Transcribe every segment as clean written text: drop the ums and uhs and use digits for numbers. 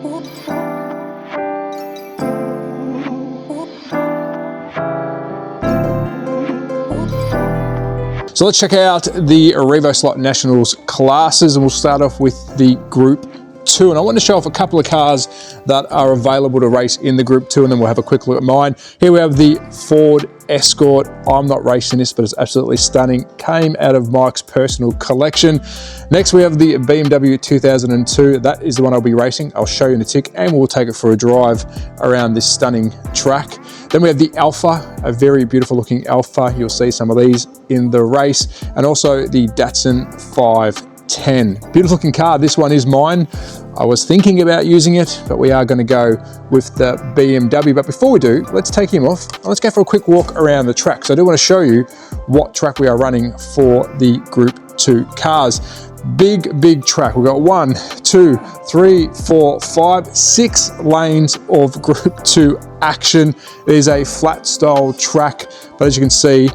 So let's check out the Revo Slot Nationals classes, and we'll start off with the Group 2. And I want to show off a couple of cars that are available to race in the Group 2, and then we'll have a quick look at mine. Here we have the Ford Escort. I'm not racing this, but it's absolutely stunning. Came out of Mike's personal collection. Next, we have the BMW 2002. That is the one I'll be racing. I'll show you in a tick, and we'll take it for a drive around this stunning track. Then we have the Alpha, a very beautiful looking Alpha. You'll see some of these in the race. And also the Datsun 510. Beautiful looking car. This one is mine. I was thinking about using it, but we are going to go with the BMW. But before we do, let's take him off and let's go for a quick walk around the track. So I do want to show you what track we are running for the Group 2 cars. Big track. We've got 1, 2, 3, 4, 5, 6 lanes of Group 2 action. It is a flat style track, but as you can see,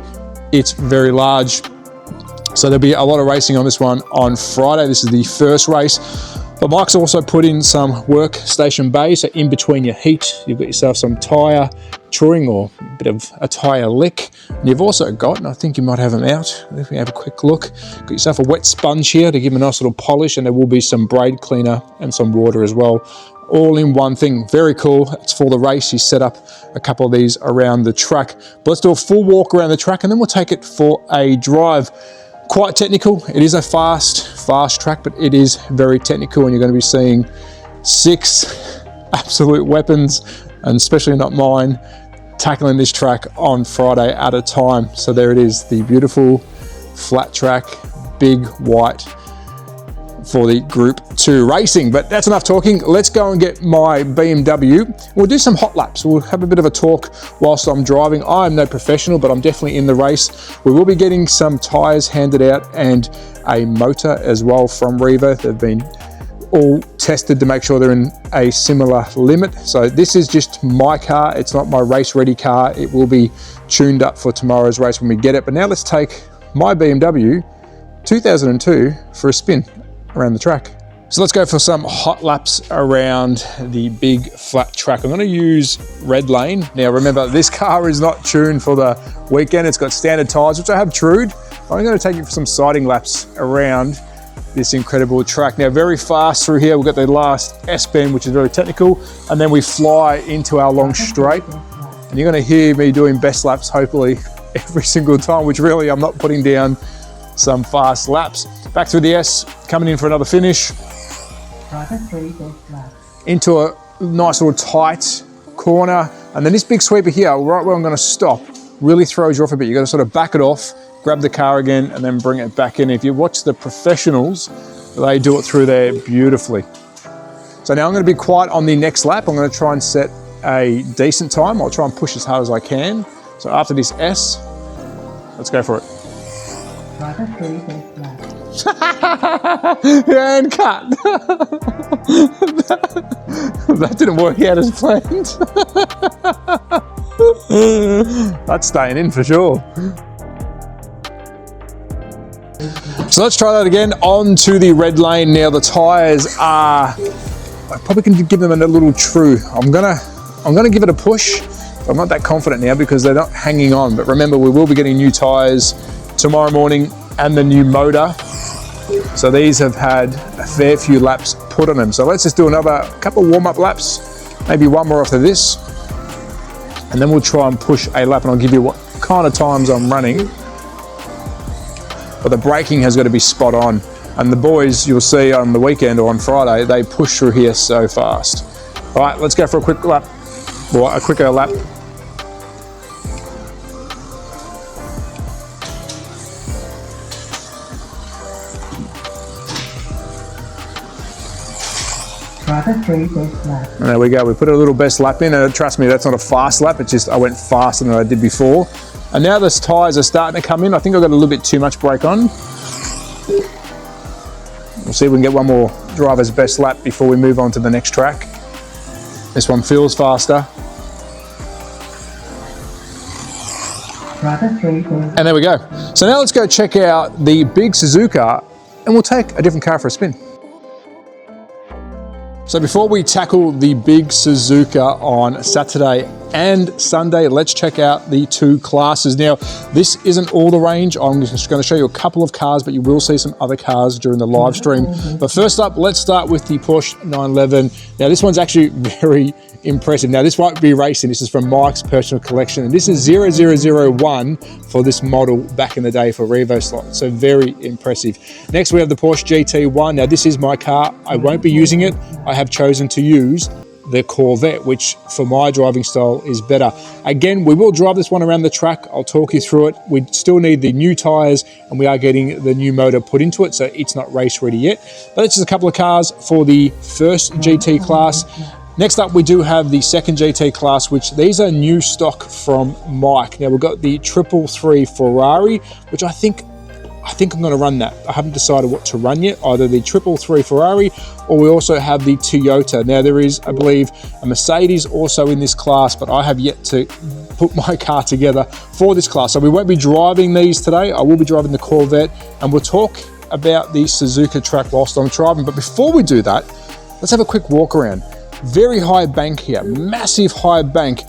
it's very large. So there'll be a lot of racing on this one on Friday. This is the first race. But Mike's also put in some workstation bays, so in between your heat, you've got yourself some tyre touring or a bit of a tyre lick. And you've also got, and I think you might have them out, if we have a quick look, got yourself a wet sponge here to give them a nice little polish, and there will be some braid cleaner and some water as well. All in one thing, very cool. It's for the race. You set up a couple of these around the track. But let's do a full walk around the track and then we'll take it for a drive. Quite technical. It is a fast track, but it is very technical, and you're going to be seeing 6 absolute weapons, and especially not mine, tackling this track on Friday at a time. So there it is, the beautiful flat track, big white for the Group 2 racing. But that's enough talking. Let's go and get my BMW. We'll do some hot laps. We'll have a bit of a talk whilst I'm driving. I'm no professional, but I'm definitely in the race. We will be getting some tyres handed out and a motor as well from Revo. They've been all tested to make sure they're in a similar limit. So this is just my car. It's not my race ready car. It will be tuned up for tomorrow's race when we get it. But now let's take my BMW 2002 for a spin around the track. So let's go for some hot laps around the big flat track. I'm going to use red lane. Now remember, this car is not tuned for the weekend. It's got standard tyres, which I have trued. I'm going to take you for some siding laps around this incredible track. Now very fast through here, we've got the last S-bend, which is very technical, and then we fly into our long straight. And you're going to hear me doing best laps, hopefully, every single time, which really I'm not putting down some fast laps. Back through the S, coming in for another finish. Into a nice little tight corner. And then this big sweeper here, right where I'm going to stop, really throws you off a bit. You've got to sort of back it off, grab the car again, and then bring it back in. If you watch the professionals, they do it through there beautifully. So now I'm going to be quiet on the next lap. I'm going to try and set a decent time. I'll try and push as hard as I can. So after this S, let's go for it. And cut. That didn't work out as planned. That's staying in for sure. So let's try that again. On to the red lane now. The tyres are, I probably can give them a little true. I'm gonna give it a push. I'm not that confident now because they're not hanging on. But remember, we will be getting new tyres tomorrow morning and the new motor. So these have had a fair few laps put on them. So let's just do another couple warm-up laps, maybe one more after this. And then we'll try and push a lap and I'll give you what kind of times I'm running. But the braking has got to be spot on. And the boys, you'll see on the weekend or on Friday, they push through here so fast. All right, let's go for a quick lap, or a quicker lap. And there we go, we put a little best lap in, and trust me, that's not a fast lap, it's just I went faster than I did before. And now the tyres are starting to come in. I think I've got a little bit too much brake on. We'll see if we can get one more driver's best lap before we move on to the next track. This one feels faster. And there we go. So now let's go check out the big Suzuka and we'll take a different car for a spin. So before we tackle the big Suzuka on Saturday and Sunday, let's check out the two classes. Now, this isn't all the range. I'm just going to show you a couple of cars, but you will see some other cars during the live stream. But first up, let's start with the Porsche 911. Now, this one's actually very impressive. Now, this won't be racing. This is from Mike's personal collection, and this is 0001 for this model back in the day for Revo slot. So very impressive. Next, we have the Porsche GT1. Now, this is my car. I won't be using it. I have chosen to use the Corvette, which for my driving style is better. Again, we will drive this one around the track. I'll talk you through it. We still need the new tires, and we are getting the new motor put into it, so it's not race ready yet. But it's just a couple of cars for the first GT class. Next up, we do have the second GT class, which these are new stock from Mike. Now, we've got the 333 Ferrari, which I think I'm going to run that. I haven't decided what to run yet, either the 333 Ferrari, or we also have the Toyota. Now, there is, I believe, a Mercedes also in this class, but I have yet to put my car together for this class. So we won't be driving these today. I will be driving the Corvette, and we'll talk about the Suzuka track whilst I'm driving. But before we do that, let's have a quick walk around. Very high bank here, massive high bank.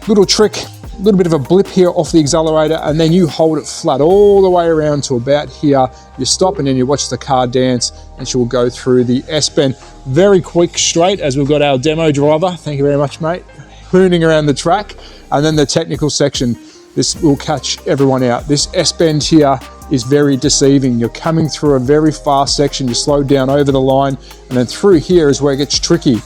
Little trick, a little bit of a blip here off the accelerator, and then you hold it flat all the way around to about here. You stop and then you watch the car dance, and she will go through the S-bend. Very quick straight, as we've got our demo driver, thank you very much, mate, hooning around the track. And then the technical section, this will catch everyone out. This S-bend here is very deceiving. You're coming through a very fast section, you slow down over the line, and then through here is where it gets tricky.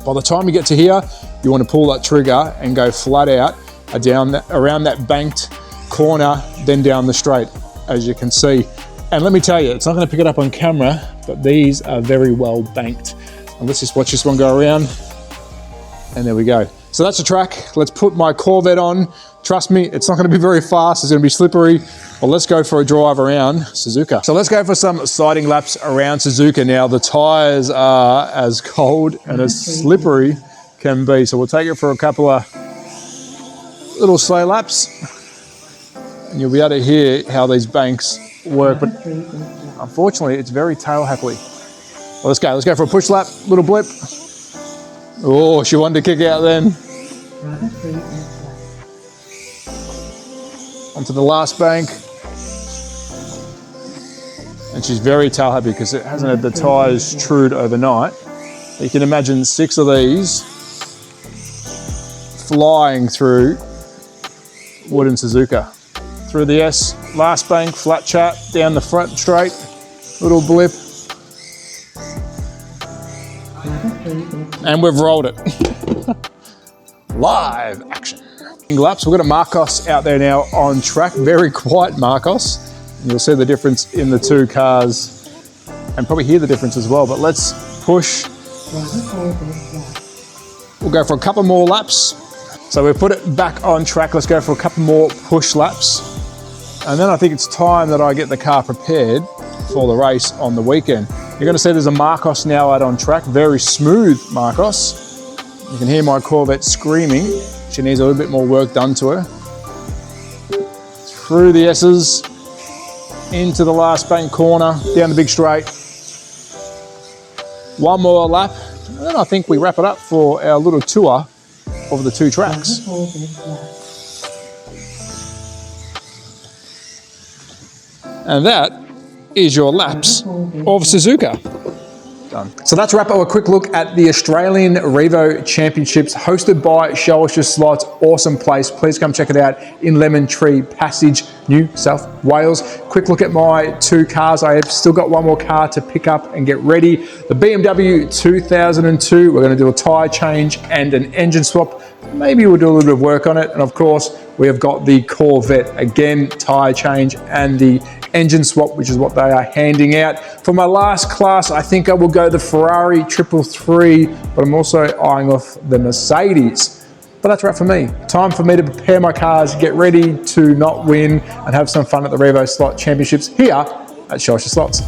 By the time you get to here, you want to pull that trigger and go flat out around that banked corner, then down the straight, as you can see. And let me tell you, it's not going to pick it up on camera, but these are very well banked. And let's just watch this one go around, and there we go. So that's the track. Let's put my Corvette on. Trust me, it's not going to be very fast. It's going to be slippery. Well, let's go for a drive around Suzuka. So let's go for some sighting laps around Suzuka. Now, the tires are as cold and as slippery can be. So we'll take it for a couple of little slow laps, and you'll be able to hear how these banks work. But unfortunately, it's very tail happily. Well, let's go. Let's go for a push lap, little blip. Oh, she wanted to kick out then. Onto the last bank. And she's very tail happy because it hasn't had the tyres trued overnight. You can imagine 6 of these flying through wooden Suzuka. Through the S, last bank, flat chat, down the front straight, little blip. And we've rolled it. Live action. Laps, we've got a Marcos out there now on track, very quiet Marcos. You'll see the difference in the two cars and probably hear the difference as well, but let's push. We'll go for a couple more laps. So we've put it back on track. Let's go for a couple more push laps. And then I think it's time that I get the car prepared for the race on the weekend. You're going to see there's a Marcos now out on track, very smooth Marcos. You can hear my Corvette screaming. She needs a little bit more work done to her. Through the S's, into the last bank corner, down the big straight. One more lap, and then I think we wrap it up for our little tour of the two tracks. And that is your laps of Suzuka. Done. So that's a wrap up. A quick look at the Australian Revo Championships hosted by Showisha Slots. Awesome place. Please come check it out in Lemon Tree Passage, New South Wales. Quick look at my two cars. I have still got one more car to pick up and get ready. The BMW 2002. We're going to do a tyre change and an engine swap. Maybe we'll do a little bit of work on it. And of course, we have got the Corvette. Again, tyre change and the engine swap, which is what they are handing out. For my last class, I think I will go the Ferrari 333, but I'm also eyeing off the Mercedes. But that's right for me. Time for me to prepare my cars, get ready to not win, and have some fun at the Revo Slot Championships here at Showisha Slots.